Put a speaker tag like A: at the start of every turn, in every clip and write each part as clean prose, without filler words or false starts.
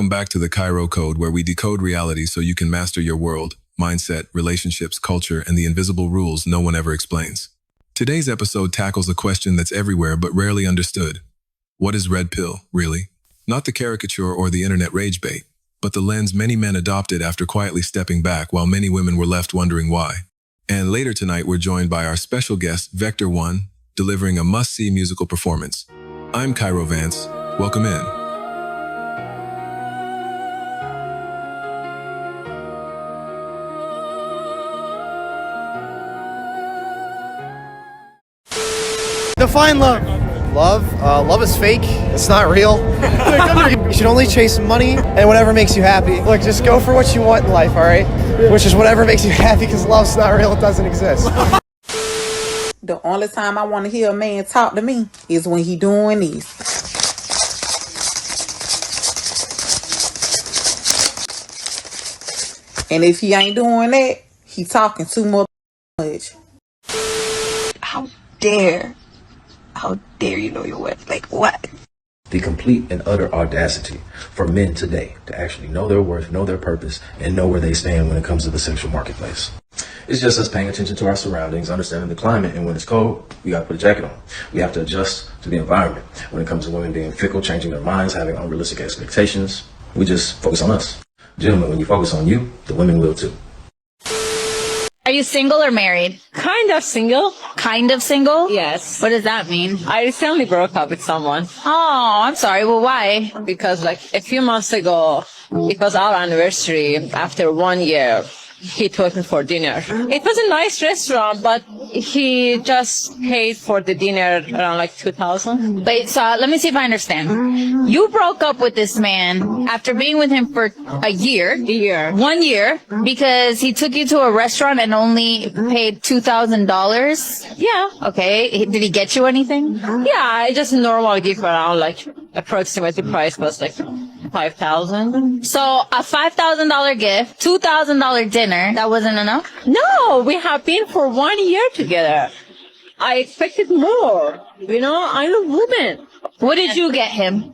A: Welcome back to the Cairo Code, where we decode reality so you can master your world, mindset, relationships, culture, and the invisible rules no one ever explains. Today's episode tackles a question that's everywhere but rarely understood. What is red pill, really? Not the caricature or the internet rage bait, but the lens many men adopted after quietly stepping back while many women were left wondering why. And later tonight, we're joined by our special guest, Vector One, delivering a must-see musical performance. I'm Cairo Vance. Welcome in.
B: Define love. Love is fake. It's not real. You should only chase money and whatever makes you happy. Look, just go for what you want in life, all right? Which is whatever makes you happy, because love's not real. It doesn't exist.
C: The only time I want to hear a man talk to me is when he doing this. And if he ain't doing that, he talking too much.
D: How dare you know your worth? Like what?
E: The complete and utter audacity for men today to actually know their worth, know their purpose, and know where they stand when it comes to the sexual marketplace. It's just us paying attention to our surroundings, understanding the climate, and when it's cold, we gotta put a jacket on. We have to adjust to the environment. When it comes to women being fickle, changing their minds, having unrealistic expectations, we just focus on us. Gentlemen, when you focus on you, the women will too.
F: Are you single or married?
G: Kind of single.
F: Kind of single?
G: Yes.
F: What does that mean?
G: I recently broke up with someone
F: Oh, I'm sorry. Well, why?
G: because like a few months ago, it was our anniversary. After 1 year, he took me for dinner. It was a nice restaurant, but he just paid for the dinner around like 2,000.
F: Wait, so let me see if I understand. You broke up with this man after being with him for a year. 1 year, because he took you to a restaurant and only paid $2,000?
G: Yeah.
F: Okay. Did he get you anything?
G: Yeah, I just normal gift around like approximately price was like 5,000.
F: So a $5,000 gift, $2,000 dinner, that wasn't enough?
G: No, we have been for 1 year together. I expected more. You know, I'm a woman.
F: What did you get him?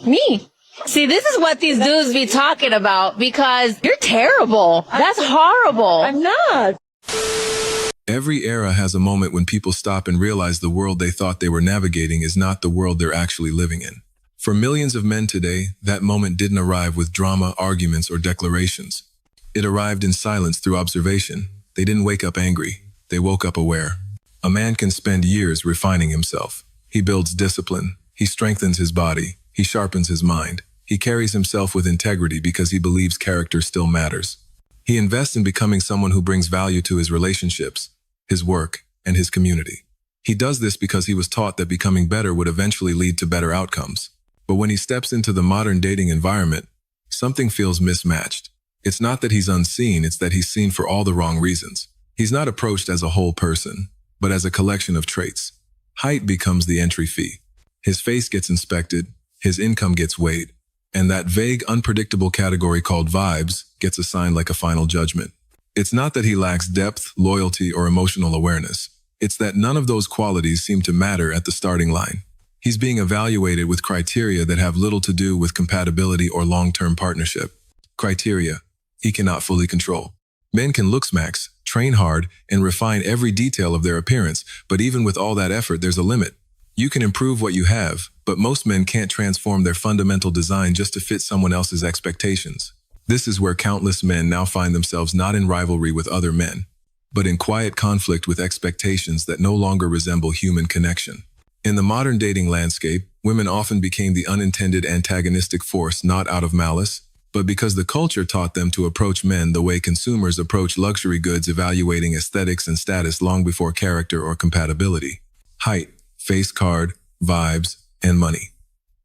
G: Me.
F: See, this is what these dudes be talking about, because you're terrible. That's horrible.
G: I'm not.
A: Every era has a moment when people stop and realize the world they thought they were navigating is not the world they're actually living in. For millions of men today, that moment didn't arrive with drama, arguments, or declarations. It arrived in silence through observation. They didn't wake up angry. They woke up aware. A man can spend years refining himself. He builds discipline. He strengthens his body. He sharpens his mind. He carries himself with integrity because he believes character still matters. He invests in becoming someone who brings value to his relationships, his work, and his community. He does this because he was taught that becoming better would eventually lead to better outcomes. But when he steps into the modern dating environment, something feels mismatched. It's not that he's unseen, it's that he's seen for all the wrong reasons. He's not approached as a whole person, but as a collection of traits. Height becomes the entry fee. His face gets inspected, his income gets weighed, and that vague, unpredictable category called vibes gets assigned like a final judgment. It's not that he lacks depth, loyalty, or emotional awareness. It's that none of those qualities seem to matter at the starting line. He's being evaluated with criteria that have little to do with compatibility or long-term partnership. Criteria he cannot fully control. Men can look smacks, train hard, and refine every detail of their appearance, but even with all that effort, there's a limit. You can improve what you have, but most men can't transform their fundamental design just to fit someone else's expectations. This is where countless men now find themselves not in rivalry with other men, but in quiet conflict with expectations that no longer resemble human connection. In the modern dating landscape, women often became the unintended antagonistic force, not out of malice, but because the culture taught them to approach men the way consumers approach luxury goods, evaluating aesthetics and status long before character or compatibility. Height, face card, vibes, and money.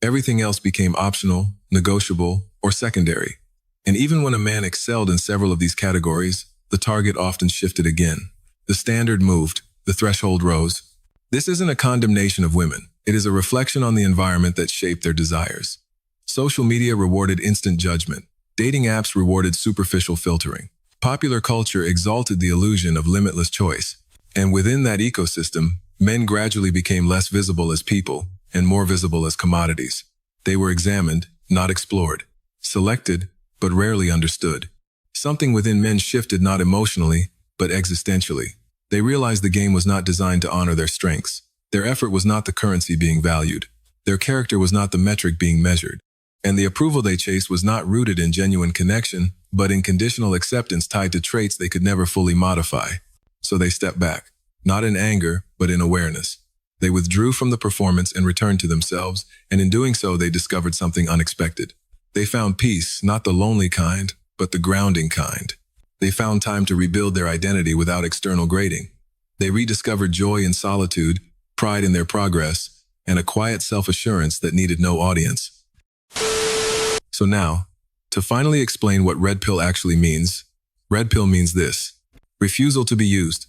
A: Everything else became optional, negotiable, or secondary. And even when a man excelled in several of these categories, the target often shifted again. The standard moved, the threshold rose. This isn't a condemnation of women. It is a reflection on the environment that shaped their desires. Social media rewarded instant judgment. Dating apps rewarded superficial filtering. Popular culture exalted the illusion of limitless choice. And within that ecosystem, men gradually became less visible as people and more visible as commodities. They were examined, not explored. selected, but rarely understood. Something within men shifted not emotionally, but existentially. They realized the game was not designed to honor their strengths. Their effort was not the currency being valued. Their character was not the metric being measured. And the approval they chased was not rooted in genuine connection, but in conditional acceptance tied to traits they could never fully modify. So they stepped back, not in anger, but in awareness. They withdrew from the performance and returned to themselves, and in doing so they discovered something unexpected. They found peace, not the lonely kind, but the grounding kind. They found time to rebuild their identity without external grading. They rediscovered joy in solitude, pride in their progress, and a quiet self-assurance that needed no audience. So now, to finally explain what red pill actually means, red pill means this: refusal to be used,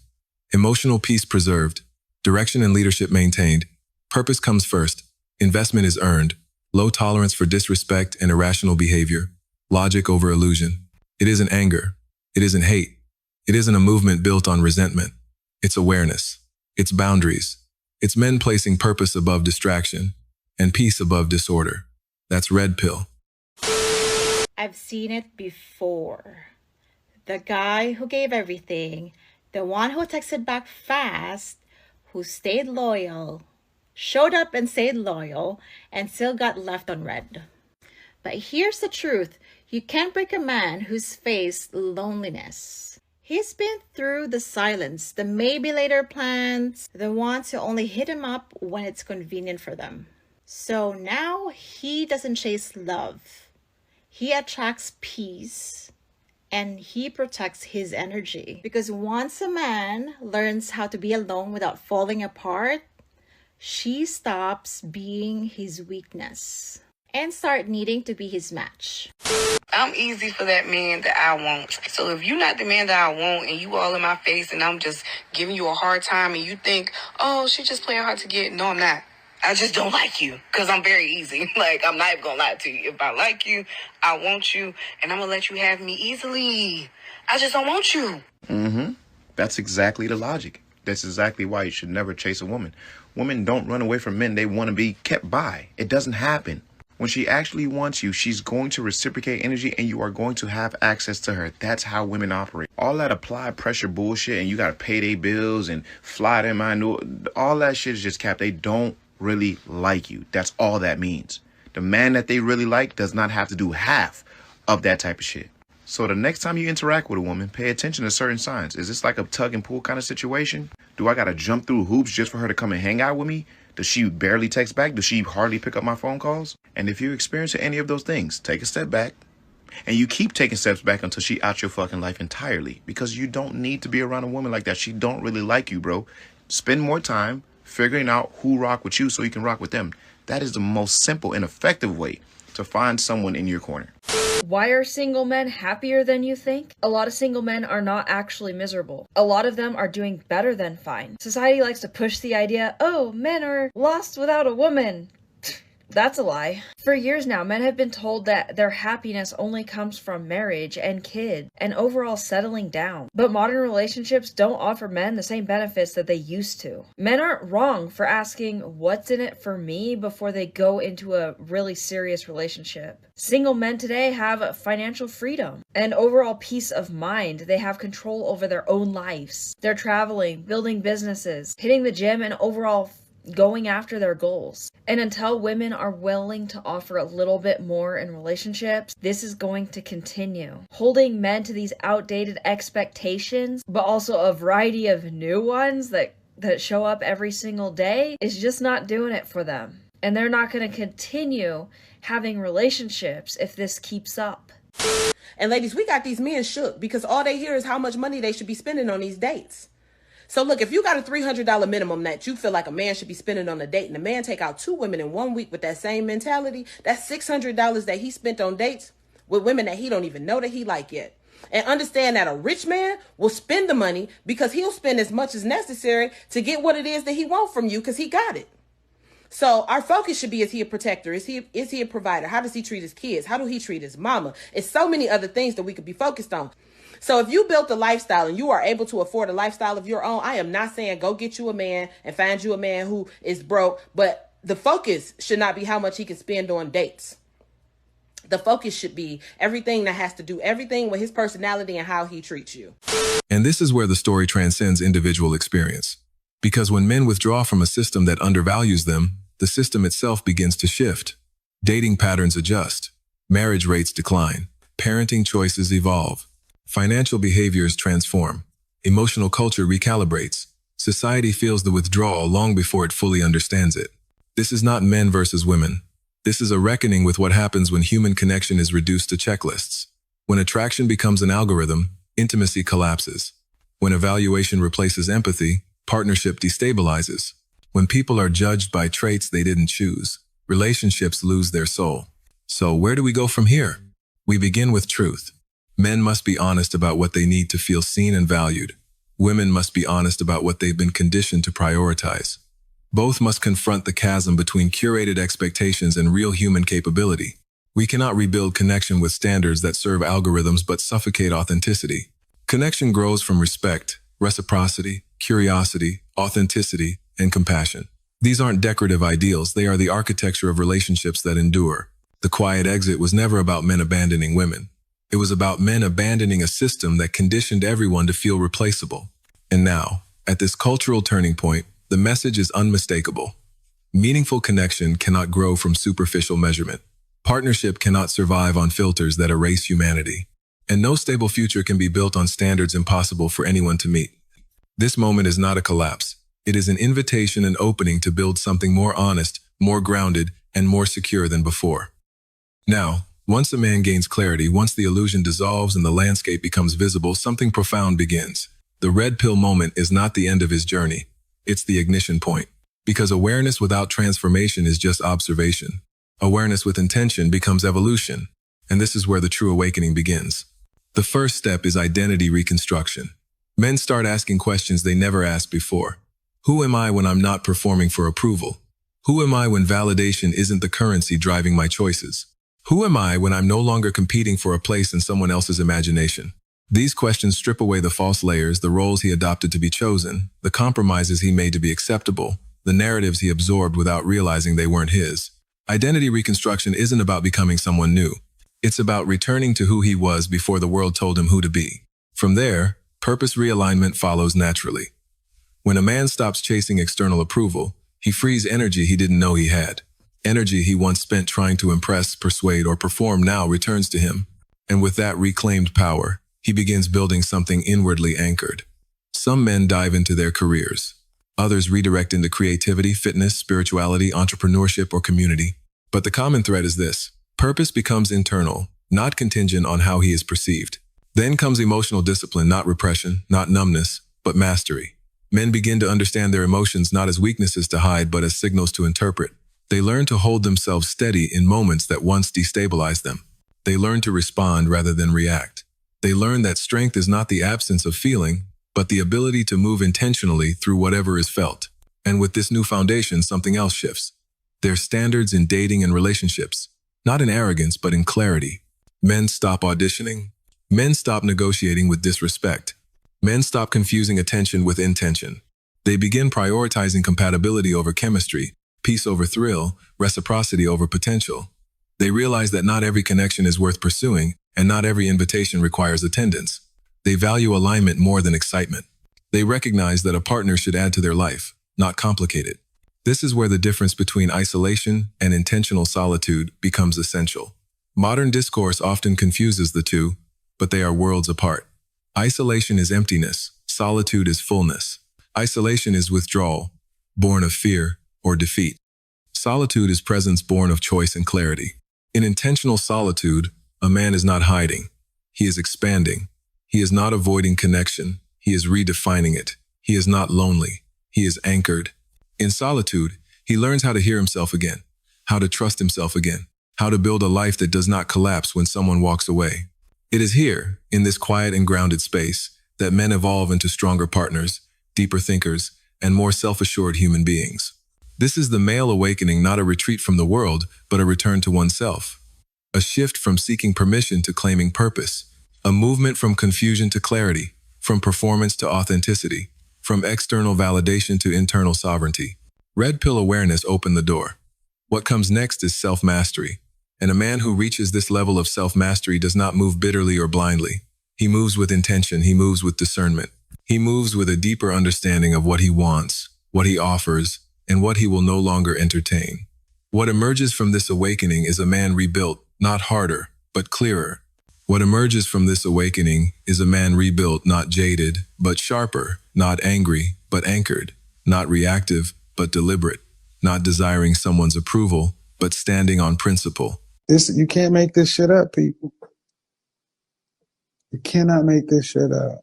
A: emotional peace preserved, direction and leadership maintained, purpose comes first, investment is earned, low tolerance for disrespect and irrational behavior, logic over illusion. It isn't anger. It isn't hate. It isn't a movement built on resentment. It's awareness. It's boundaries. It's men placing purpose above distraction and peace above disorder. That's red pill.
H: I've seen it before. The guy who gave everything, the one who texted back fast, who stayed loyal, showed up and stayed loyal, and still got left on red. But here's the truth. You can't break a man who's faced loneliness. He's been through the silence, the maybe later plans, the ones who only hit him up when it's convenient for them. So now he doesn't chase love. He attracts peace and he protects his energy. Because once a man learns how to be alone without falling apart, she stops being his weakness and start needing to be his match.
D: I'm easy for that man that I want. So if you're not the man that I want and you all in my face and I'm just giving you a hard time and you think, oh, she's just playing hard to get. No, I'm not. I just don't like you because I'm very easy. Like, I'm not even going to lie to you. If I like you, I want you, and I'm going to let you have me easily. I just don't want you.
I: That's exactly the logic. That's exactly why you should never chase a woman. Women don't run away from men. They want to be kept by. It doesn't happen. When she actually wants you, she's going to reciprocate energy and you are going to have access to her. That's how women operate. All that applied pressure bullshit and you got to pay their bills and fly them, I know, all that shit is just cap. They don't really like you. That's all that means. The man that they really like does not have to do half of that type of shit. So the next time you interact with a woman, pay attention to certain signs. Is this like a tug and pull kind of situation? Do I got to jump through hoops just for her to come and hang out with me? Does she barely text back? Does she hardly pick up my phone calls? And if you're experiencing any of those things, take a step back. And you keep taking steps back until she out your fucking life entirely. Because you don't need to be around a woman like that. She don't really like you, bro. Spend more time figuring out who rock with you so you can rock with them. That is the most simple and effective way to find someone in your corner.
J: Why are single men happier than you think? A lot of single men are not actually miserable. A lot of them are doing better than fine. Society likes to push the idea, oh, men are lost without a woman. That's a lie. For years now, men have been told that their happiness only comes from marriage and kids and overall settling down. But modern relationships don't offer men the same benefits that they used to. Men aren't wrong for asking what's in it for me before they go into a really serious relationship. Single men today have financial freedom and overall peace of mind. They have control over their own lives. They're traveling, building businesses, hitting the gym, and overall going after their goals. And until women are willing to offer a little bit more in relationships, this is going to continue. Holding men to these outdated expectations, but also a variety of new ones that show up every single day, is just not doing it for them. And they're not going to continue having relationships if this keeps up.
K: And ladies, we got these men shook because all they hear is how much money they should be spending on these dates. So look, if you got a $300 minimum that you feel like a man should be spending on a date, and the man take out 2 women in 1 week with that same mentality, that's $600 that he spent on dates with women that he don't even know that he like yet. And understand that a rich man will spend the money because he'll spend as much as necessary to get what it is that he wants from you because he got it. So our focus should be, is he a protector? Is he a provider? How does he treat his kids? How do he treat his mama? It's so many other things that we could be focused on. So if you built a lifestyle and you are able to afford a lifestyle of your own, I am not saying go get you a man and find you a man who is broke, but the focus should not be how much he can spend on dates. The focus should be everything that has to do everything with his personality and how he treats you.
A: And this is where the story transcends individual experience. Because when men withdraw from a system that undervalues them, the system itself begins to shift. Dating patterns adjust. Marriage rates decline. Parenting choices evolve. Financial behaviors transform. Emotional culture recalibrates. Society feels the withdrawal long before it fully understands it. This is not men versus women. This is a reckoning with what happens when human connection is reduced to checklists. When attraction becomes an algorithm, intimacy collapses. When evaluation replaces empathy, partnership destabilizes. When people are judged by traits they didn't choose, relationships lose their soul. So where do we go from here? We begin with truth. Men must be honest about what they need to feel seen and valued. Women must be honest about what they've been conditioned to prioritize. Both must confront the chasm between curated expectations and real human capability. We cannot rebuild connection with standards that serve algorithms but suffocate authenticity. Connection grows from respect, reciprocity, curiosity, authenticity, and compassion. These aren't decorative ideals, they are the architecture of relationships that endure. The quiet exit was never about men abandoning women. It was about men abandoning a system that conditioned everyone to feel replaceable. And now, at this cultural turning point, the message is unmistakable. Meaningful connection cannot grow from superficial measurement. Partnership cannot survive on filters that erase humanity. And no stable future can be built on standards impossible for anyone to meet. This moment is not a collapse. It is an invitation and opening to build something more honest, more grounded, and more secure than before. Now, once a man gains clarity, once the illusion dissolves and the landscape becomes visible, something profound begins. The red pill moment is not the end of his journey. It's the ignition point. Because awareness without transformation is just observation. Awareness with intention becomes evolution. And this is where the true awakening begins. The first step is identity reconstruction. Men start asking questions they never asked before. Who am I when I'm not performing for approval? Who am I when validation isn't the currency driving my choices? Who am I when I'm no longer competing for a place in someone else's imagination? These questions strip away the false layers, the roles he adopted to be chosen, the compromises he made to be acceptable, the narratives he absorbed without realizing they weren't his. Identity reconstruction isn't about becoming someone new. It's about returning to who he was before the world told him who to be. From there, purpose realignment follows naturally. When a man stops chasing external approval, he frees energy he didn't know he had. Energy he once spent trying to impress, persuade, or perform now returns to him. And with that reclaimed power, he begins building something inwardly anchored. Some men dive into their careers. Others redirect into creativity, fitness, spirituality, entrepreneurship, or community. But the common thread is this: purpose becomes internal, not contingent on how he is perceived. Then comes emotional discipline, not repression, not numbness, but mastery. Men begin to understand their emotions not as weaknesses to hide, but as signals to interpret. They learn to hold themselves steady in moments that once destabilized them. They learn to respond rather than react. They learn that strength is not the absence of feeling, but the ability to move intentionally through whatever is felt. And with this new foundation, something else shifts. Their standards in dating and relationships, not in arrogance, but in clarity. Men stop auditioning. Men stop negotiating with disrespect. Men stop confusing attention with intention. They begin prioritizing compatibility over chemistry, peace over thrill, reciprocity over potential. They realize that not every connection is worth pursuing, and not every invitation requires attendance. They value alignment more than excitement. They recognize that a partner should add to their life, not complicate it. This is where the difference between isolation and intentional solitude becomes essential. Modern discourse often confuses the two, but they are worlds apart. Isolation is emptiness, solitude is fullness. Isolation is withdrawal, born of fear or defeat. Solitude is presence born of choice and clarity. In intentional solitude, a man is not hiding. He is expanding. He is not avoiding connection. He is redefining it. He is not lonely. He is anchored. In solitude, he learns how to hear himself again, how to trust himself again, how to build a life that does not collapse when someone walks away. It is here, in this quiet and grounded space, that men evolve into stronger partners, deeper thinkers, and more self-assured human beings. This is the male awakening, not a retreat from the world, but a return to oneself. A shift from seeking permission to claiming purpose. A movement from confusion to clarity, from performance to authenticity, from external validation to internal sovereignty. Red pill awareness opened the door. What comes next is self-mastery. And a man who reaches this level of self-mastery does not move bitterly or blindly. He moves with intention, he moves with discernment. He moves with a deeper understanding of what he wants, what he offers, and what he will no longer entertain. What emerges from this awakening is a man rebuilt, not harder, but clearer. What emerges from this awakening is a man rebuilt, not jaded, but sharper, not angry, but anchored, not reactive, but deliberate, not desiring someone's approval, but standing on principle.
L: You can't make this shit up, people. You cannot make this shit up.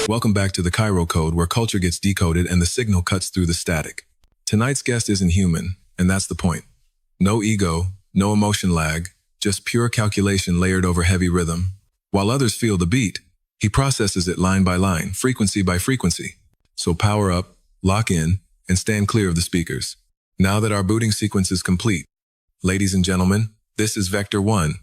A: Welcome back to the Cairo Code, where culture gets decoded and the signal cuts through the static. Tonight's guest isn't human, and that's the point. No ego, no emotion lag, just pure calculation layered over heavy rhythm. While others feel the beat, he processes it line by line, frequency by frequency. So power up, lock in, and stand clear of the speakers. Now that our booting sequence is complete, ladies and gentlemen, this is Vector 1.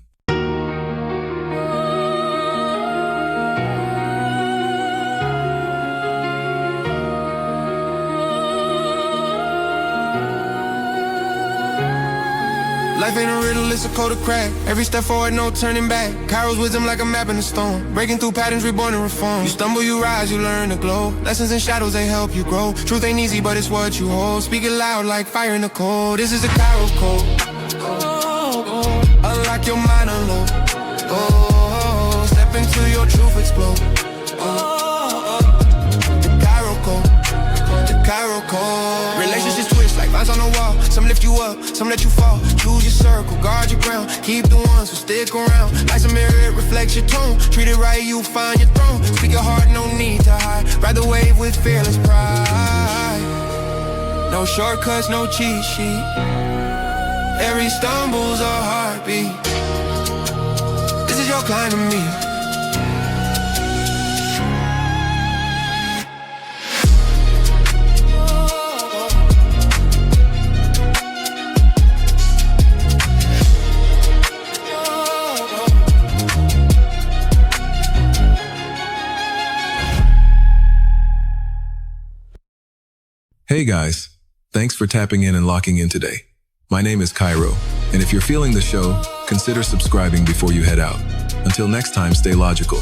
M: Life ain't a riddle, it's a code of crack. Every step forward, no turning back. Cairo's wisdom like a map in the stone. Breaking through patterns, reborn and reform. You stumble, you rise, you learn to glow. Lessons in shadows, they help you grow. Truth ain't easy, but it's what you hold. Speak it loud like fire in the cold. This is the Cairo code. Unlock your mind, unload. Step into your truth, explode. The Cairo code. The Cairo code. Relationships twist like vines on the wall. Some lift you up, some let you fall. Choose your circle, guard your ground. Keep the ones who stick around. Like a mirror, it reflects your tone. Treat it right, you find your throne. Speak your heart, no need to hide. Ride the wave with fearless pride. No shortcuts, no cheat sheet. Every stumble's a heartbeat. This is your kind of me.
A: Hey guys, thanks for tapping in and locking in today. My name is Cairo, and if you're feeling the show, consider subscribing before you head out. Until next time, stay logical.